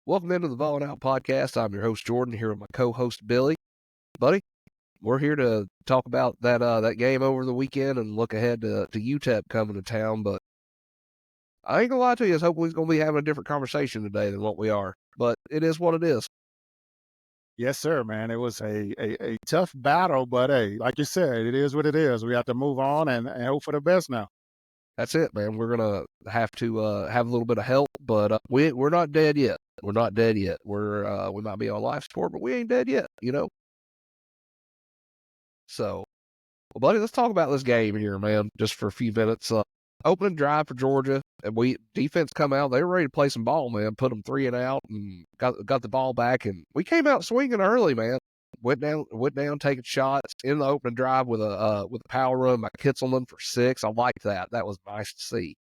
Welcome into the Ball Out Podcast. I'm your host, Jordan, here with my co-host, Billy. Buddy, we're here to talk about that game over the weekend and look ahead to UTEP coming to town. But I ain't going to lie to you, I was hoping we're going to be having a different conversation today than what we are. But it is what it is. Yes, sir, man. It was a tough battle, but hey, like you said, it is what it is. We have to move on and hope for the best now. That's it, man. We're going to have to have a little bit of help, but we're not dead yet. We're not dead yet. We might be on life support, but we ain't dead yet, you know? So, well, buddy, let's talk about this game here, man, just for a few minutes. Opening drive for Georgia, and defense come out. They were ready to play some ball, man. Put them 3 and out, and got the ball back, and we came out swinging early, man. Went down, taking shots in the opening drive with a power run by Kitzelman for 6. I liked that. That was nice to see.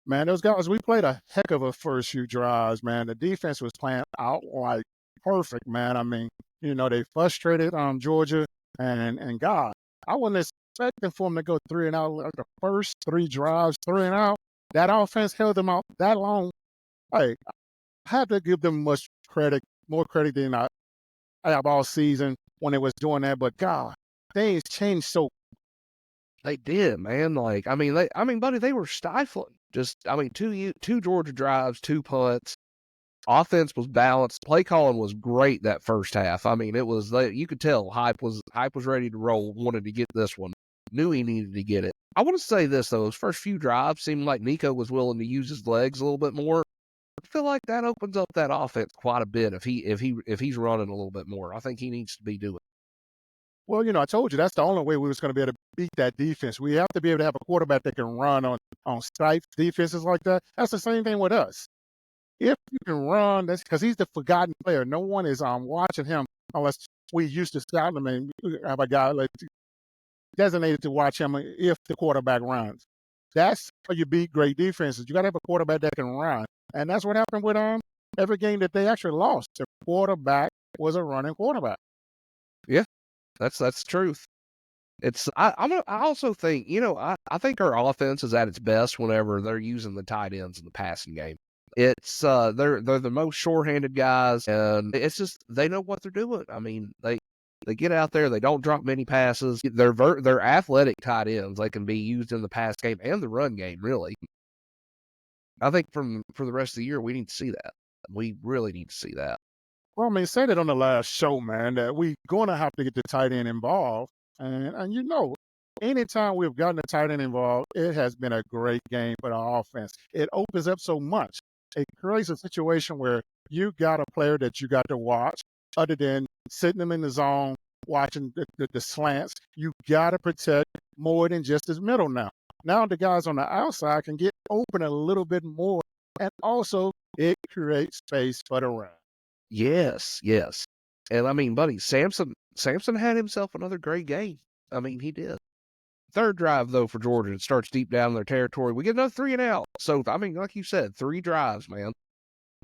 Man, those guys, we played a heck of a first few drives, man. The defense was playing out like perfect, man. I mean, they frustrated Georgia, and God, I wasn't expecting for them to go 3 and out like the first 3 drives, 3 and out. That offense held them out that long. Hey, I had to give them much credit, more credit than I have all season when they was doing that. But God, things changed so. They did, man. Buddy, they were stifling. Two Georgia drives, 2 punts. Offense was balanced. Play calling was great that first half. I mean, you could tell hype was ready to roll. Wanted to get this one. Knew he needed to get it. I want to say this though: those first few drives seemed like Nico was willing to use his legs a little bit more. I feel like that opens up that offense quite a bit if he's running a little bit more. I think he needs to be doing it. Well, I told you that's the only way we was going to be able to beat that defense. We have to be able to have a quarterback that can run on stripes defenses like that. That's the same thing with us. If you can run, that's because he's the forgotten player. No one is watching him unless we used to scout him and have a guy like designated to watch him if the quarterback runs. That's how you beat great defenses. You got to have a quarterback that can run, and that's what happened with every game that they actually lost. The quarterback was a running quarterback. Yeah. That's the truth. I also think, I think our offense is at its best whenever they're using the tight ends in the passing game. It's they're the most short-handed guys, and it's just they know what they're doing. I mean, they get out there, they don't drop many passes. They're athletic tight ends. They can be used in the pass game and the run game, really. I think for the rest of the year, we need to see that. We really need to see that. Well, I mean, said it on the last show, man, that we're going to have to get the tight end involved. And anytime we've gotten a tight end involved, it has been a great game for the offense. It opens up so much. It creates a situation where you got a player that you got to watch other than sitting them in the zone, watching the slants. You got to protect more than just his middle now. Now the guys on the outside can get open a little bit more. And also, it creates space for the run. Yes. And I mean, buddy, Samson had himself another great game. I mean, he did. Third drive, though, for Georgia. It starts deep down in their territory. We get another 3 and out. So, I mean, like you said, 3 drives, man.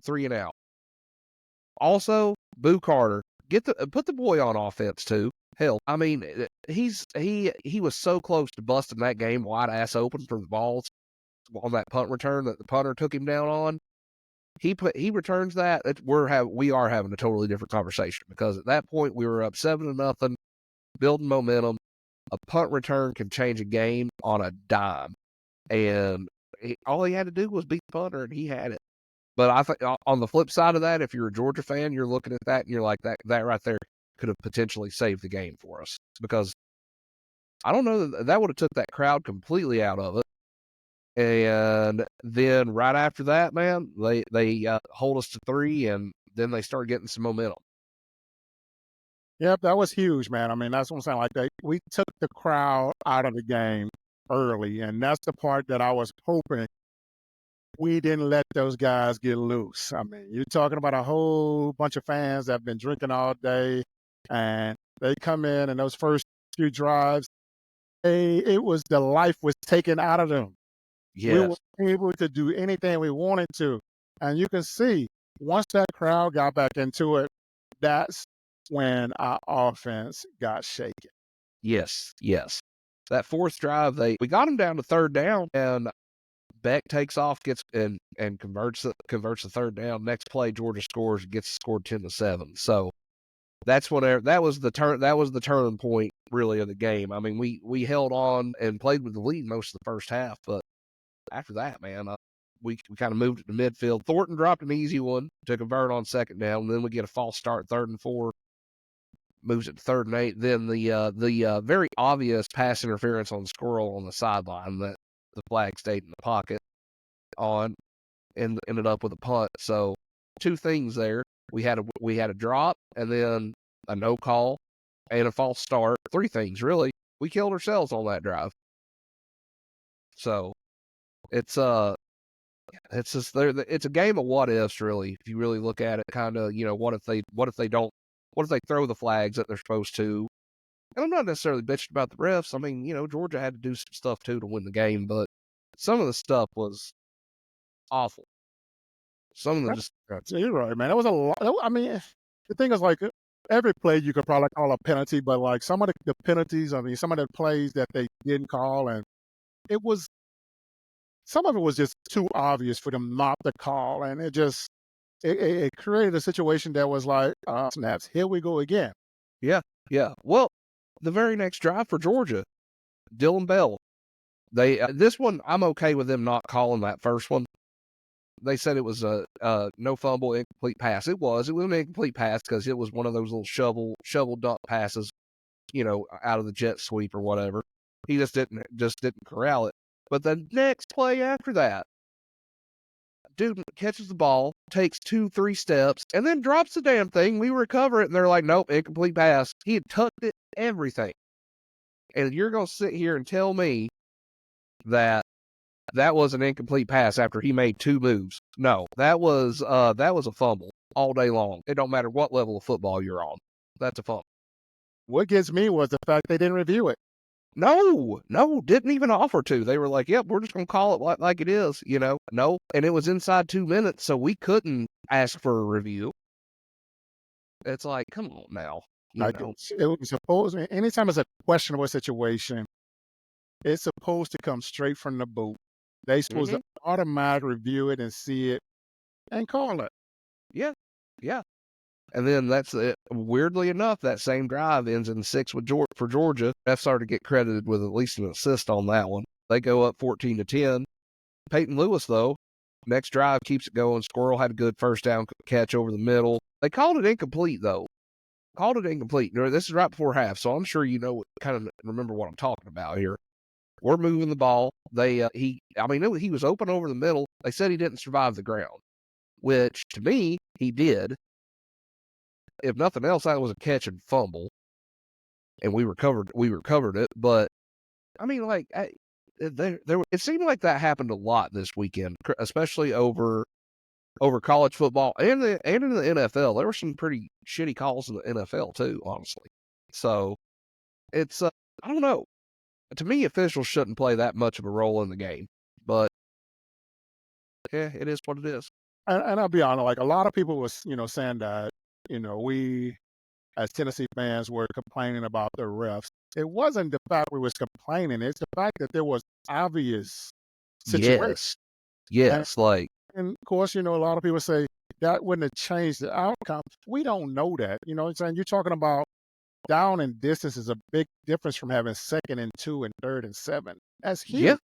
3 and out. Also, Boo Carter, put the boy on offense, too. Hell, I mean, he was so close to busting that game wide ass open for the balls on that punt return that the punter took him down on. He returns that. We are having a totally different conversation because at that point we were up 7-0, building momentum. A punt return can change a game on a dime, and all he had to do was beat the punter, and he had it. But I think on the flip side of that, if you're a Georgia fan, you're looking at that and you're like, that right there could have potentially saved the game for us, because I don't know that would have took that crowd completely out of it. And then right after that, man, they hold us to 3, and then they start getting some momentum. Yep, that was huge, man. I mean, that's what I'm saying. Like we took the crowd out of the game early, and that's the part that I was hoping we didn't let those guys get loose. I mean, you're talking about a whole bunch of fans that have been drinking all day, and they come in, and those first few drives, it was the life was taken out of them. Yes. We were able to do anything we wanted to. And you can see, once that crowd got back into it, that's when our offense got shaken. Yes. That fourth drive, we got them down to third down, and Beck takes off, gets and converts the third down. Next play, Georgia scores and gets scored 10-7. So that's whenever that was the turning point really of the game. I mean, we held on and played with the lead most of the first half, but after that, man, we kind of moved it to midfield. Thornton dropped an easy one to convert on second down, and then we get a false start, 3rd and 4. Moves it to 3rd and 8. Then the very obvious pass interference on Squirrel on the sideline that the flag stayed in the pocket on and ended up with a punt. So 2 things there. We had a drop and then a no call and a false start. 3 things really. We killed ourselves on that drive. So it's just it's a game of what ifs really. If you really look at it, kind of, what if they throw the flags that they're supposed to? And I'm not necessarily bitching about the refs. I mean, Georgia had to do some stuff too to win the game, but some of the stuff was awful. Some of them just You're right, man. That was a lot. I mean, the thing is, like, every play you could probably call a penalty, but like some of the penalties, I mean, some of the plays that they didn't call, and some of it was just too obvious for them not to call, and it created a situation that was like, snaps, here we go again. Yeah. Well, the very next drive for Georgia, Dylan Bell. This one I'm okay with them not calling that first one. They said it was a no fumble, incomplete pass. It was an incomplete pass because it was one of those little shovel dump passes, out of the jet sweep or whatever. He just didn't corral it. But the next play after that, dude catches the ball, takes 2-3 steps, and then drops the damn thing. We recover it, and they're like, nope, incomplete pass. He had tucked it, everything. And you're going to sit here and tell me that was an incomplete pass after he made 2 moves. No, that was a fumble all day long. It don't matter what level of football you're on. That's a fumble. What gets me was the fact they didn't review it. No, didn't even offer to. They were like, yep, we're just going to call it like it is, No, and it was inside 2 minutes, so we couldn't ask for a review. It's like, come on now. It was supposed, anytime it's a questionable situation, it's supposed to come straight from the booth. They supposed to automatically review it and see it and call it. Yeah. And then that's it. Weirdly enough, that same drive ends in 6 for Georgia. Refs are to get credited with at least an assist on that one. They go up 14-10. Peyton Lewis, though, next drive keeps it going. Squirrel had a good first down catch over the middle. They called it incomplete, though. This is right before half, so I'm sure kind of remember what I'm talking about here. We're moving the ball. He was open over the middle. They said he didn't survive the ground, which to me, he did. If nothing else, that was a catch and fumble, and we recovered it. But I mean, like, it seemed like that happened a lot this weekend, especially over college football and in the NFL. There were some pretty shitty calls in the NFL too, honestly. So it's I don't know. To me, officials shouldn't play that much of a role in the game, but yeah, it is what it is. And I'll be honest, like a lot of people was, saying that, we as Tennessee fans were complaining about the refs. It wasn't the fact we was complaining; it's the fact that there was obvious situations. Yes, and of course, a lot of people say that wouldn't have changed the outcome. We don't know that. You know what I'm saying? You're talking about down and distance is a big difference from having 2nd and 2 and 3rd and 7. That's huge.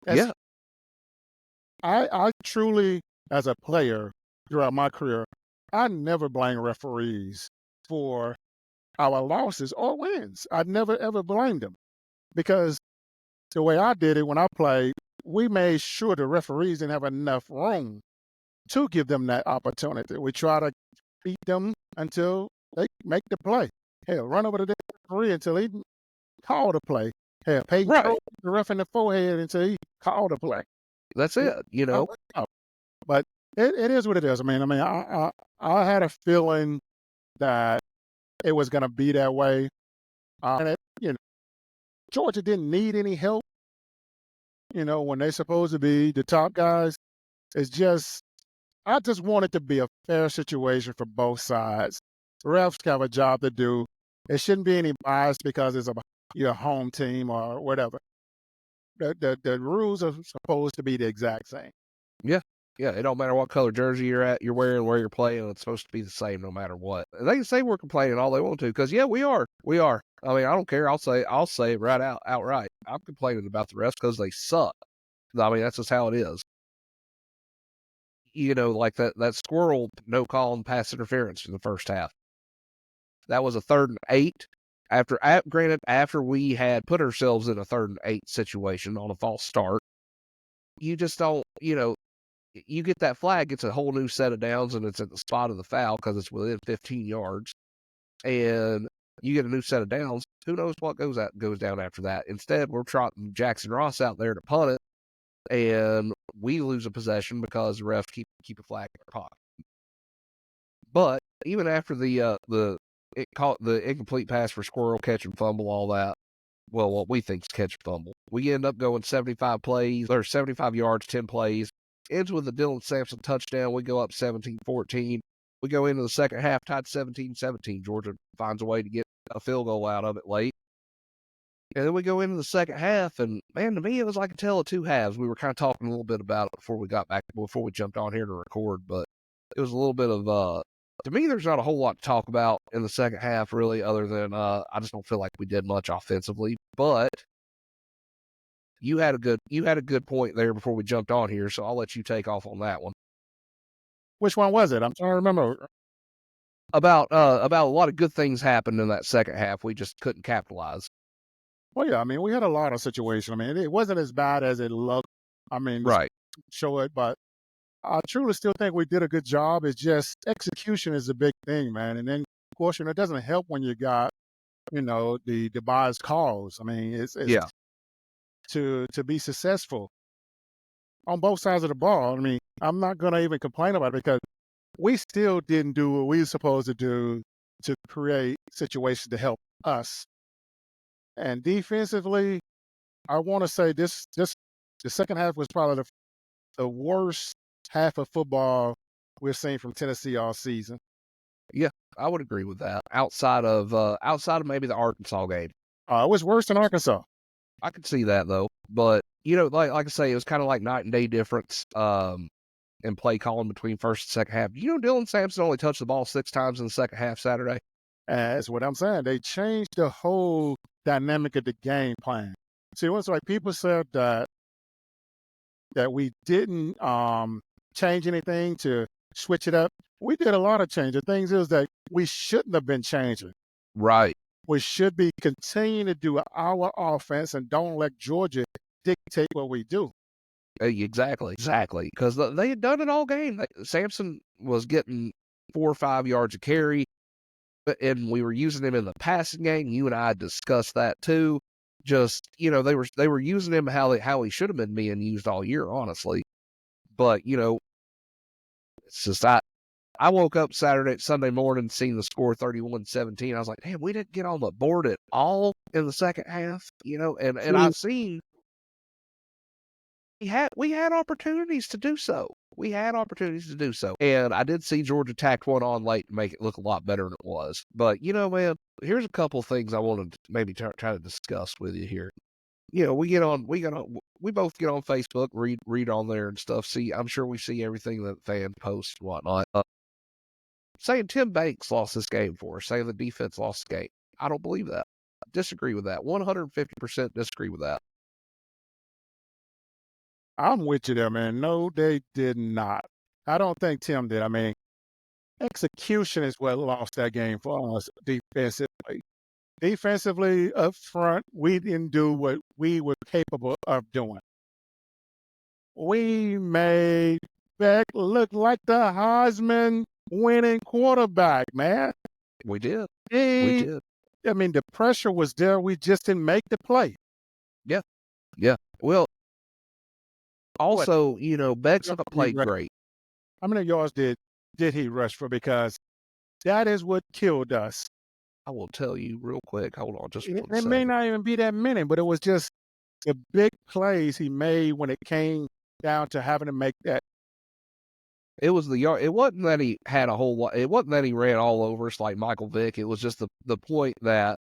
Yeah. I truly, as a player throughout my career, I never blame referees for our losses or wins. I never ever blamed them because the way I did it when I played, we made sure the referees didn't have enough room to give them that opportunity. We try to beat them until they make the play. Hell, run over to the referee until he called the play. Hell, pay the ref in the forehead until he called the play. That's it, But it is what it is. I mean, I had a feeling that it was going to be that way. And Georgia didn't need any help. When they're supposed to be the top guys, I just want it to be a fair situation for both sides. Refs have a job to do. There shouldn't be any bias because it's your home team or whatever. The rules are supposed to be the exact same. Yeah. Yeah, it don't matter what color jersey you're wearing, where you're playing, it's supposed to be the same no matter what. And they can say we're complaining all they want to, because yeah, we are. We are. I mean, I don't care. I'll say it right outright. I'm complaining about the refs because they suck. I mean, that's just how it is. Like that squirrel no call and pass interference in the first half. That was a 3rd and 8. After we had put ourselves in a 3rd and 8 situation on a false start, you just don't, you get that flag, it's a whole new set of downs, and it's at the spot of the foul because it's within 15 yards, and you get a new set of downs. Who knows what goes down after that? Instead, we're trotting Jackson Ross out there to punt it, and we lose a possession because the refs keep a flag in our pocket. But even after the incomplete pass for squirrel, catch and fumble, all that, well, what we think is catch and fumble, we end up going 75 yards, 10 plays. Ends with a Dylan Sampson touchdown. We go up 17-14. We go into the second half, tied 17-17. Georgia finds a way to get a field goal out of it late. And then we go into the second half, and man, to me, it was like a tale of two halves. We were kind of talking a little bit about it before we jumped on here to record, but it was a little bit of, to me, there's not a whole lot to talk about in the second half, really, other than I just don't feel like we did much offensively. But you had a good point there before we jumped on here, so I'll let you take off on that one. Which one was it? I'm trying to remember. About a lot of good things happened in that second half. We just couldn't capitalize. Well, yeah, I mean, we had a lot of situations. I mean, it wasn't as bad as it looked. I mean, Right. show it, but I truly still think we did a good job. It's just execution is a big thing, man. And then, of course, it doesn't help when you got, the biased calls. I mean, it's Yeah. to be successful on both sides of the ball. I mean, I'm not going to even complain about it because we still didn't do what we were supposed to do to create situations to help us. And defensively, I want to say this the second half was probably the worst half of football we've seen from Tennessee all season. Yeah, I would agree with that. Outside of maybe the Arkansas game. It was worse than Arkansas. I could see that though. But like I say, it was kind of like night and day difference in play calling between first and second half. Dylan Sampson only touched the ball 6 times in the second half Saturday. That's what I'm saying. They changed the whole dynamic of the game plan. See, it was like people said that we didn't change anything to switch it up. We did a lot of change. The thing is that we shouldn't have been changing. Right. We should be continuing to do our offense and don't let Georgia dictate what we do. Exactly. Because they had done it all game. Sampson was getting 4 or 5 yards of carry, and we were using him in the passing game. You and I discussed that too. Just they were using him how he should have been being used all year, honestly. But it's just I woke up Sunday morning, seeing the score 31-17. I was like, damn, we didn't get on the board at all in the second half. And I've seen we had opportunities to do so. And I did see Georgia tacked one on late to make it look a lot better than it was. But, man, here's a couple things I wanted to maybe try to discuss with you here. We both get on Facebook, read on there and stuff. I'm sure we see everything that fans post and whatnot. Saying Tim Banks lost this game for us, saying the defense lost the game. I don't believe that. I disagree with that. 150% disagree with that. I'm with you there, man. No, they did not. I don't think Tim did. I mean, execution is what lost that game for us defensively. Defensively, up front, we didn't do what we were capable of doing. We made Beck look like the Heisman winning quarterback, man. We did. I mean, the pressure was there. We just didn't make the play. Yeah. Well, also, Beck's not played great. How many yards did he rush for? Because that is what killed us. I will tell you real quick. Hold on, just one It second. may not even be that many, but it was just the big plays he made when it came down to having to make that. It was the yard. It wasn't that he had a whole lot. It wasn't that he ran all over us like Michael Vick. It was just the point that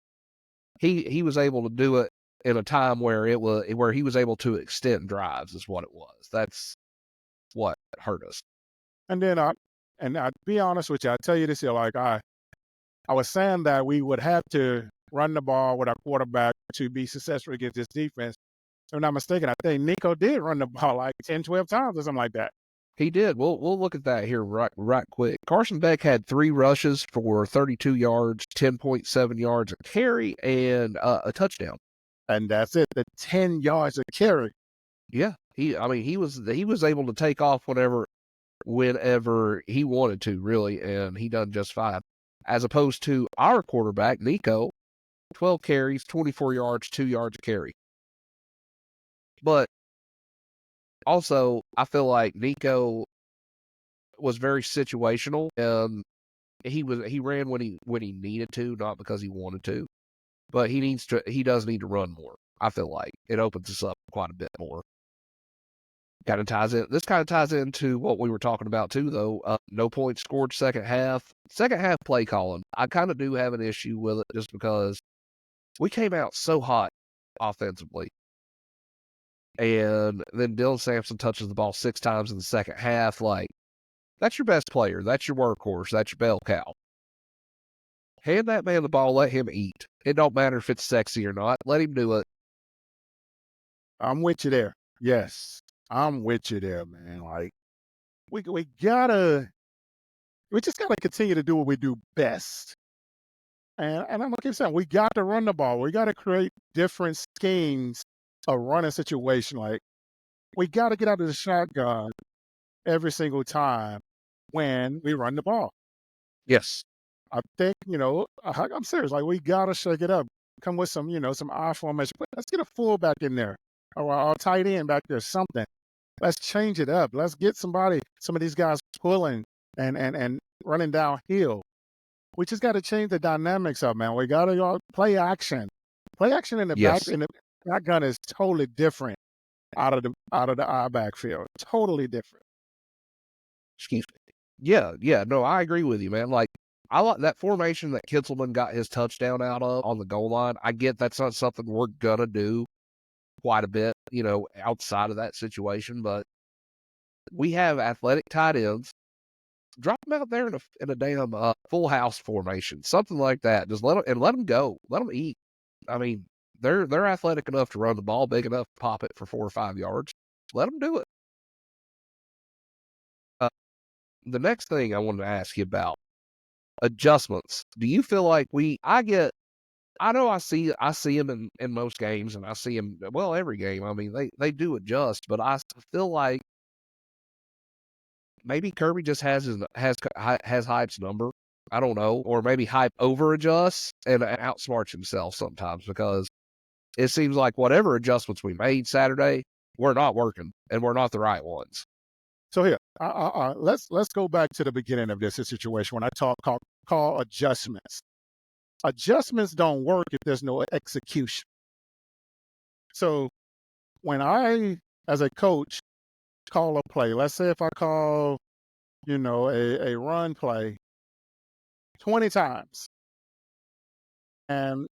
he was able to do it in a time where he was able to extend drives is what it was. That's what hurt us. And then I'd be honest with you, I tell you this here, like I was saying that we would have to run the ball with our quarterback to be successful against this defense. If I'm not mistaken, I think Nico did run the ball like 10, 12 times or something like that. He did. We'll look at that here right quick. Carson Beck had 3 rushes for 32 yards, 10.7 yards a carry, and a touchdown. And that's it, the 10 yards of carry. Yeah, he was able to take off whenever he wanted to, really, and he done just fine. As opposed to our quarterback, Nico, 12 carries, 24 yards, 2 yards a carry. But also, I feel like Nico was very situational, and he ran when he needed to, not because he wanted to. But he does need to run more. I feel like it opens us up quite a bit more. This kind of ties into what we were talking about too, though. No points scored second half. Second half play calling, I kind of do have an issue with it just because we came out so hot offensively. And then Dylan Sampson touches the ball 6 times in the second half. Like, that's your best player. That's your workhorse. That's your bell cow. Hand that man the ball. Let him eat. It don't matter if it's sexy or not. Let him do it. I'm with you there. Yes, I'm with you there, man. Like, we just gotta continue to do what we do best. And I'm gonna keep saying, we got to run the ball. We got to create different schemes of running situation. Like, we got to get out of the shotgun every single time when we run the ball. Yes. I think, I'm serious. Like, we got to shake it up. Come with some, some I formation. Let's get a fullback in there or a tight end back there, something. Let's change it up. Let's get some of these guys pulling and running downhill. We just got to change the dynamics up, man. We got to play action. Play action in the Yes. back in the shotgun is totally different out of the I backfield. Totally different. Excuse me. Yeah. No, I agree with you, man. Like, I like that formation that Kitzelman got his touchdown out of on the goal line. I get that's not something we're gonna do quite a bit, outside of that situation, but we have athletic tight ends. Drop them out there in a damn full house formation, something like that. Just let them go, let them eat. I mean, they're athletic enough to run the ball, big enough to pop it for 4 or 5 yards. Let them do it. The next thing I wanted to ask you about adjustments. Do you feel like I know I see them in most games, and I see them every game. I mean, they do adjust, but I feel like maybe Kirby just has Hype's number. I don't know, or maybe Hype over adjusts and outsmarts himself sometimes, because it seems like whatever adjustments we made Saturday, we're not working and we're not the right ones. So here, let's go back to the beginning of this situation when I call adjustments. Adjustments don't work if there's no execution. So when I, as a coach, call a play, let's say if I call, a run play 20 times and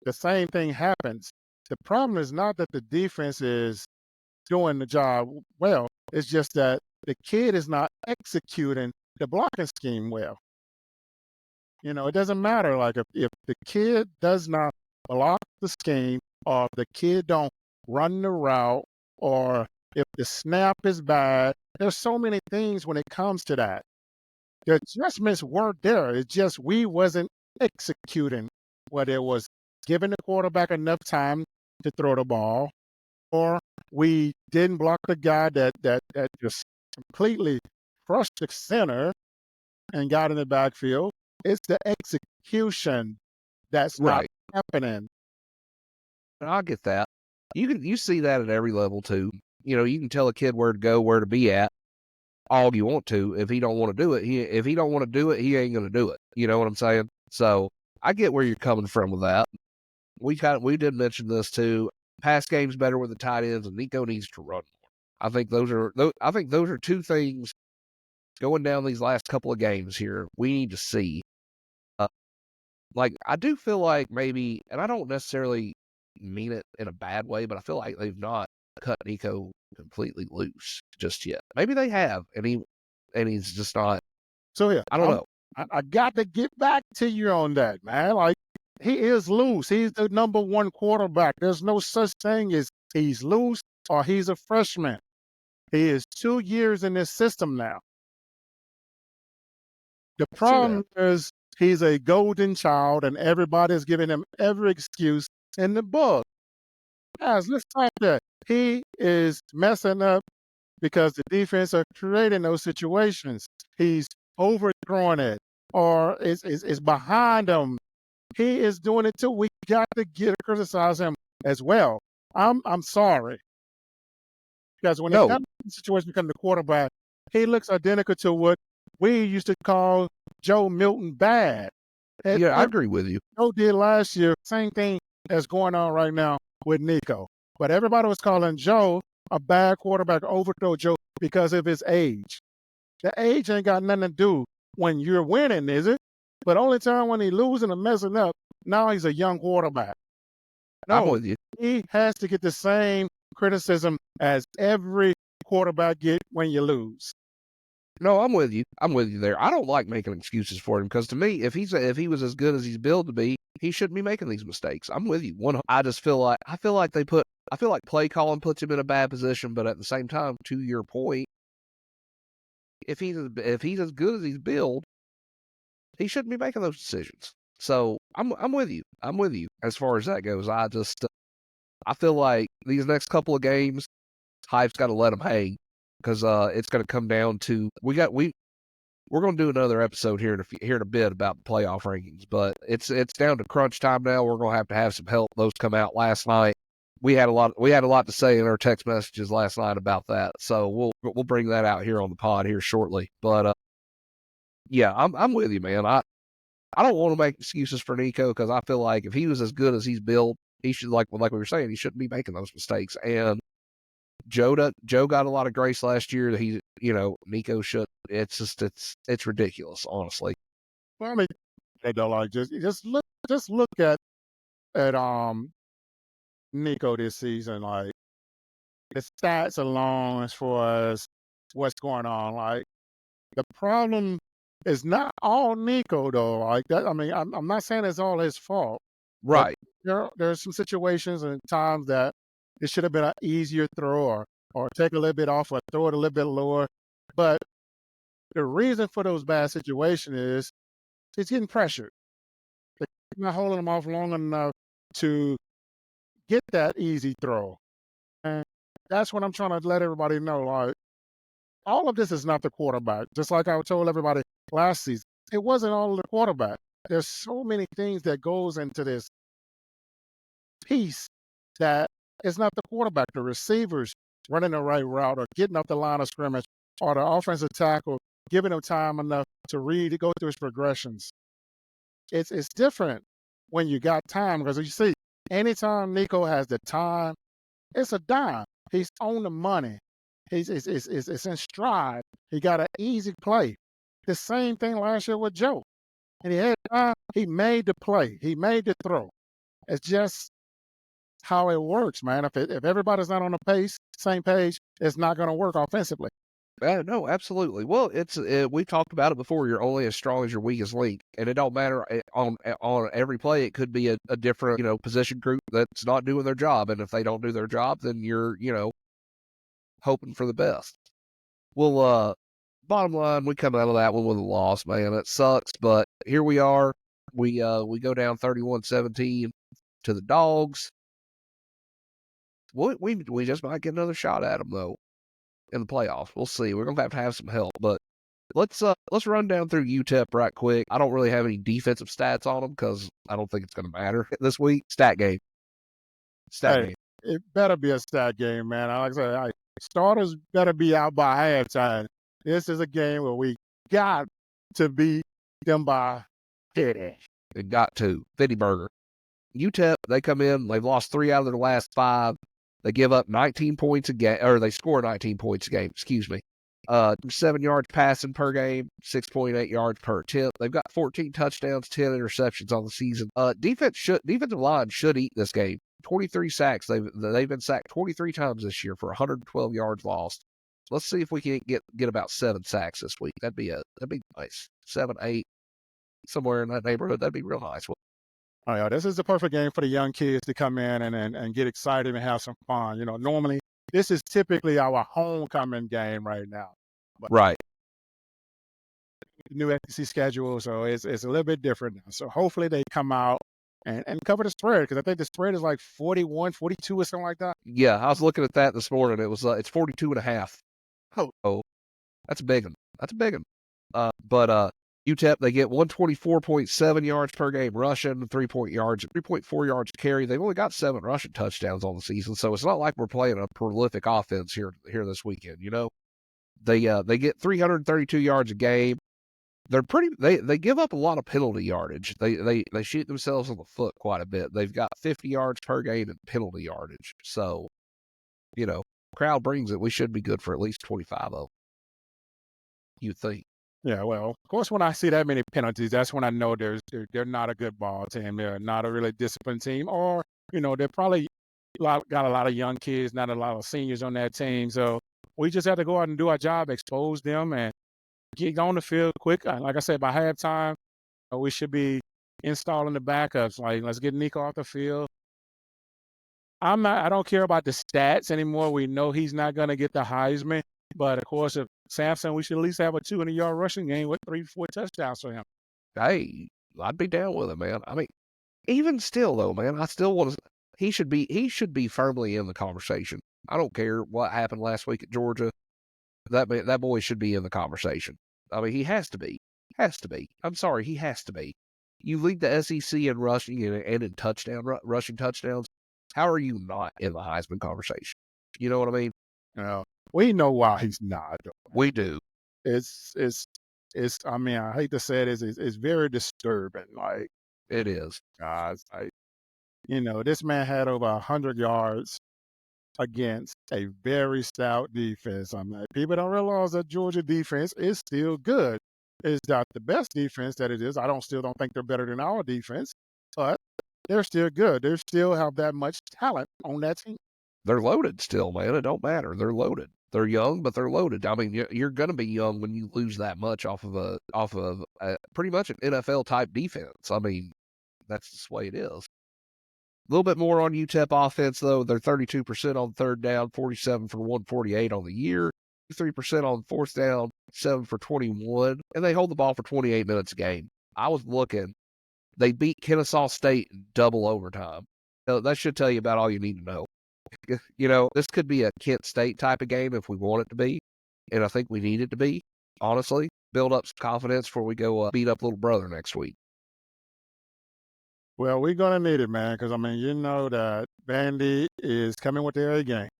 the same thing happens, the problem is not that the defense is doing the job well. It's just that the kid is not executing the blocking scheme well. It doesn't matter. Like, if the kid does not block the scheme, or if the kid don't run the route, or if the snap is bad, there's so many things when it comes to that. The adjustments weren't there. It's just we wasn't executing, whether it was giving the quarterback enough time to throw the ball, or we didn't block the guy that just completely crushed the center and got in the backfield. It's the execution that's not happening. And I get that. You see that at every level too. You can tell a kid where to go, where to be at, all you want to. If he don't want to do it, he ain't going to do it. You know what I'm saying? So I get where you're coming from with that. We did mention this too. Pass game's better with the tight ends, and Nico needs to run more. I think those are 2 things going down these last couple of games here we need to see. Like, I do feel like maybe, and I don't necessarily mean it in a bad way, but I feel like they've not cut Nico completely loose just yet. Maybe they have, and he's just not. So yeah, I don't know. I got to get back to you on that, man. Like, he is loose. He's the number one quarterback. There's no such thing as he's loose or he's a freshman. He is 2 years in this system now. The problem is he's a golden child, and everybody's giving him every excuse in the book. Guys, let's talk that. He is messing up because the defense are creating those situations. He's overthrowing it or is behind them. He is doing it too. We got to criticize him as well. I'm sorry. Because when it comes to the situation becoming the quarterback, he looks identical to what we used to call Joe Milton bad. Yeah, I agree with you. Joe did last year, same thing that's going on right now with Nico. But everybody was calling Joe a bad quarterback, overthrow Joe because of his age. The age ain't got nothing to do when you're winning, is it? But only time when he's losing and messing up, now he's a young quarterback. I'm with you. He has to get the same criticism as every quarterback get when you lose. No, I'm with you. I'm with you there. I don't like making excuses for him because to me, if he was as good as he's billed to be, he shouldn't be making these mistakes. I'm with you. I feel like play calling puts him in a bad position, but at the same time, to your point, if he's as good as he's billed, he shouldn't be making those decisions. So I'm with you. I'm with you as far as that goes. I feel like these next couple of games, Hype's got to let him hang because it's going to come down to we're going to do another episode here in a bit about the playoff rankings, but it's down to crunch time now. We're going to have some help. Those come out last night. We had a lot to say in our text messages last night about that, so we'll bring that out here on the pod here shortly. But yeah, I'm with you, man. I don't want to make excuses for Nico because I feel like if he was as good as he's built, he should like we were saying, he shouldn't be making those mistakes. And Joe got a lot of grace last year that Nico should. It's just it's ridiculous, honestly. Well, I mean, they don't like just look at Nico this season. Like, the stats alone as far as what's going on. Like, the problem is not all Nico though. Like that. I mean, I'm not saying it's all his fault. Right. There's some situations and times that it should have been an easier throw or take a little bit off or throw it a little bit lower. But the reason for those bad situations is he's getting pressured. They're not holding him off long enough to get that easy throw. And that's what I'm trying to let everybody know. Like, all of this is not the quarterback. Just like I told everybody last season, it wasn't all the quarterback. There's so many things that goes into this piece that it's not the quarterback, the receivers running the right route or getting up the line of scrimmage or the offensive tackle giving him time enough to go through his progressions. It's different when you got time because you see, anytime Nico has the time, it's a dime. He's on the money. It's in stride. He got an easy play. The same thing last year with Joe. And he had time. He made the play. He made the throw. It's just how it works, man. If everybody's not on the same page, it's not going to work offensively. No, absolutely. Well, we talked about it before. You're only as strong as your weakest link, and it don't matter on every play. It could be a different position group that's not doing their job, and if they don't do their job, then you're hoping for the best. Well, bottom line, we come out of that one with a loss, man. It sucks, but here we are. We go down 31-17 to the Dogs. We just might get another shot at them though in the playoffs. We'll see. We're gonna have some help, but let's run down through UTEP right quick. I don't really have any defensive stats on them because I don't think it's gonna matter this week. Stat game. It better be a stat game, man. Like I said, starters better be out by halftime. This is a game where we got to beat them by 50. It got to 50 burger. UTEP, they come in, they've lost 3 out of their last 5. They give up 19 points a game, or they score 19 points a game, 7 yards passing per game, 6.8 yards per attempt. They've got 14 touchdowns, 10 interceptions on the season. Defensive line should eat this game. 23 sacks. They've been sacked 23 times this year for 112 yards lost. Let's see if we can get about 7 sacks this week. That'd be nice. 7, 8, somewhere in that neighborhood. That'd be real nice. Oh, yeah, this is the perfect game for the young kids to come in and get excited and have some fun. Normally this is typically our homecoming game right now, but Right. the new SEC schedule, so it's a little bit different now. So hopefully they come out and cover the spread, because I think the spread is like 41, 42 or something like that. Yeah, I was looking at that this morning. It was it's 42.5. Oh, that's a big one. That's a big one. But UTEP, they get 124.7 yards per game rushing, 3.4 yards carry. They've only got 7 rushing touchdowns on the season, so it's not like we're playing a prolific offense here this weekend. They get 332 yards a game. They give up a lot of penalty yardage. They shoot themselves in the foot quite a bit. They've got 50 yards per game in penalty yardage. So, crowd brings it. We should be good for at least 25 of them. You think? Yeah, well, of course, when I see that many penalties, that's when I know they're not a good ball team. They're not a really disciplined team, or they're probably got a lot of young kids, not a lot of seniors on that team. So we just have to go out and do our job, expose them, and get on the field quick. Like I said, by halftime, we should be installing the backups. Like, let's get Nico off the field. I don't care about the stats anymore. We know he's not going to get the Heisman, but of course, if Samson, we should at least have a 200-yard rushing game with 3-4 touchdowns for him. Hey, I'd be down with it, man. I mean, even still though, man, I still want to. He should be firmly in the conversation. I don't care what happened last week at Georgia. That boy should be in the conversation. I mean, he has to be. Has to be. I'm sorry, he has to be. You lead the SEC in rushing and in rushing touchdowns. How are you not in the Heisman conversation? You know what I mean? We know why he's not. We do. It's. I mean, I hate to say it, it's very disturbing. Like, it is. Guys, this man had over 100 yards against a very stout defense. I'm like, people don't realize that Georgia defense is still good. It's not the best defense that it is. I still don't think they're better than our defense, but they're still good. They still have that much talent on that team. They're loaded still, man. It don't matter. They're loaded. They're young, but they're loaded. I mean, you're going to be young when you lose that much off of a pretty much an NFL type defense. I mean, that's just the way it is. A little bit more on UTEP offense, though. They're 32% on third down, 47 for 148 on the year, 3% on fourth down, 7 for 21, and they hold the ball for 28 minutes a game. I was looking. They beat Kennesaw State in double overtime. So that should tell you about all you need to know. This could be a Kent State type of game if we want it to be, and I think we need it to be, honestly. Build up some confidence before we go beat up little brother next week. Well, we're going to need it, man, because, I mean, you know that Vandy is coming with their A game.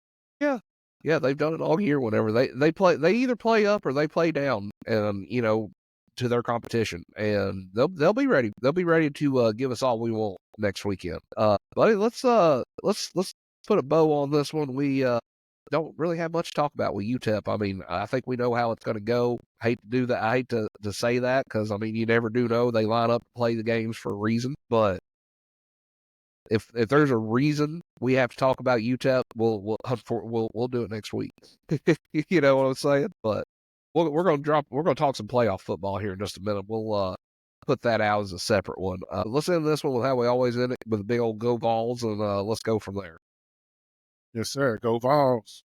Yeah, they've done it all year whenever they play. They either play up or they play down, and, to their competition, and they'll be ready. They'll be ready to give us all we want next weekend. Buddy, let's put a bow on this one. We don't really have much to talk about with UTEP. I mean, I think we know how it's going to go. I hate to do that. I hate to say that because, I mean, you never do know. They line up to play the games for a reason. But if there's a reason we have to talk about UTEP, we'll do it next week. You know what I'm saying? But we're going to talk some playoff football here in just a minute. We'll put that out as a separate one. Let's end this one with how we always end it, with a big old Go Vols, and let's go from there. Yes, sir. Go Vols.